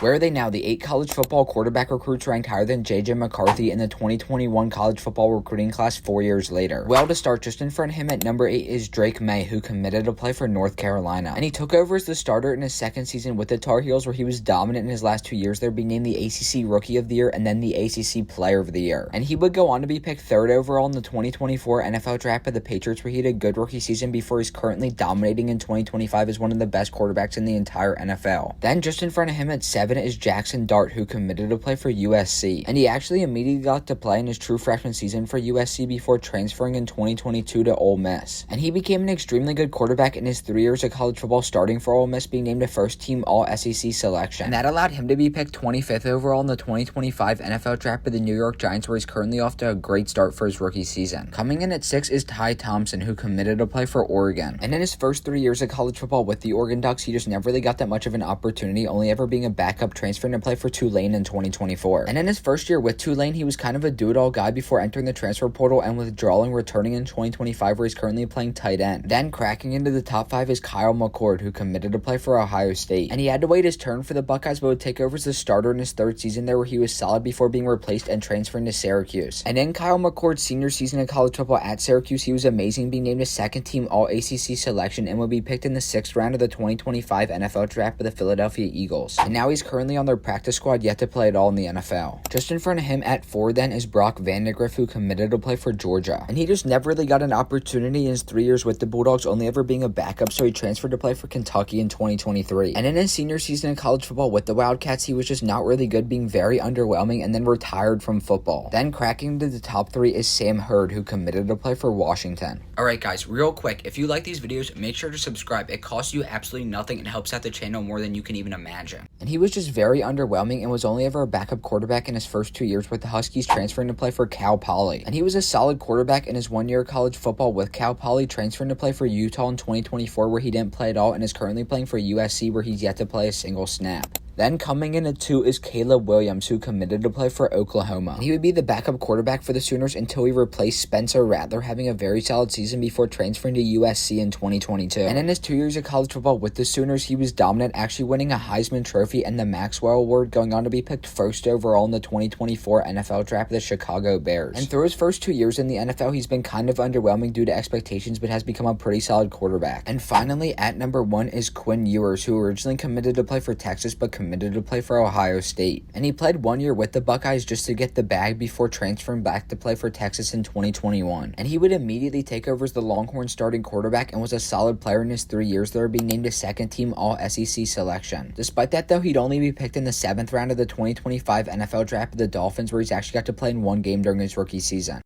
Where are they now? The 8 college football quarterback recruits ranked higher than JJ McCarthy in the 2021 college football recruiting class 4 years later. Well, to start, just in front of him at number 8 is Drake May, who committed to play for North Carolina. And he took over as the starter in his second season with the Tar Heels, where he was dominant in his last 2 years there, being named the ACC Rookie of the Year and then the ACC Player of the Year. And he would go on to be picked 3rd overall in the 2024 NFL Draft by the Patriots, where he had a good rookie season before he's currently dominating in 2025 as one of the best quarterbacks in the entire NFL. Then just in front of him at 7 is Jackson Dart, who committed to play for USC. And he actually immediately got to play in his true freshman season for USC before transferring in 2022 to Ole Miss. And he became an extremely good quarterback in his 3 years of college football, starting for Ole Miss, being named a first-team All-SEC selection. And that allowed him to be picked 25th overall in the 2025 NFL Draft by the New York Giants, where he's currently off to a great start for his rookie season. Coming in at 6 is Ty Thompson, who committed to play for Oregon. And in his first 3 years of college football with the Oregon Ducks, he just never really got that much of an opportunity, only ever being a backup transferring to play for Tulane in 2024. And in his first year with Tulane, he was kind of a do-it-all guy before entering the transfer portal and withdrawing, returning in 2025, where he's currently playing tight end. Then cracking into the top 5 is Kyle McCord, who committed to play for Ohio State. And he had to wait his turn for the Buckeyes, but would take over as the starter in his 3rd season there, where he was solid before being replaced and transferring to Syracuse. And in Kyle McCord's senior season of college football at Syracuse, he was amazing, being named a 2nd-team All-ACC selection and would be picked in the 6th round of the 2025 NFL Draft by the Philadelphia Eagles. And now he's currently on their practice squad, yet to play at all in the NFL. Just in front of him at 4 then is Brock Vandagriff, who committed to play for Georgia. And he just never really got an opportunity in his 3 years with the Bulldogs, only ever being a backup, so he transferred to play for Kentucky in 2023. And in his senior season of college football with the Wildcats, he was just not really good, being very underwhelming, and then retired from football. Then cracking into the top 3 is Sam Hurd, who committed to play for Washington. Alright guys, real quick, if you like these videos, make sure to subscribe. It costs you absolutely nothing and helps out the channel more than you can even imagine. And he was just very underwhelming and was only ever a backup quarterback in his first 2 years with the Huskies, transferring to play for Cal Poly. And he was a solid quarterback in his 1 year of college football with Cal Poly, transferring to play for Utah in 2024, where he didn't play at all, and is currently playing for USC, where he's yet to play a single snap. Then coming in at 2 is Caleb Williams, who committed to play for Oklahoma. And he would be the backup quarterback for the Sooners until he replaced Spencer Rattler, having a very solid season before transferring to USC in 2022. And in his 2 years of college football with the Sooners, he was dominant, actually winning a Heisman Trophy and the Maxwell Award, going on to be picked 1st overall in the 2024 NFL Draft by the Chicago Bears. And through his first 2 years in the NFL, he's been kind of underwhelming due to expectations, but has become a pretty solid quarterback. And finally, at number 1 is Quinn Ewers, who originally committed to play for Texas, but committed to play for Ohio State. And he played 1 year with the Buckeyes just to get the bag before transferring back to play for Texas in 2021. And he would immediately take over as the Longhorns starting quarterback and was a solid player in his 3 years there, being named a 2nd-team All-SEC selection. Despite that though, he'd only be picked in the 7th round of the 2025 NFL Draft by the Dolphins, where he's actually got to play in 1 game during his rookie season.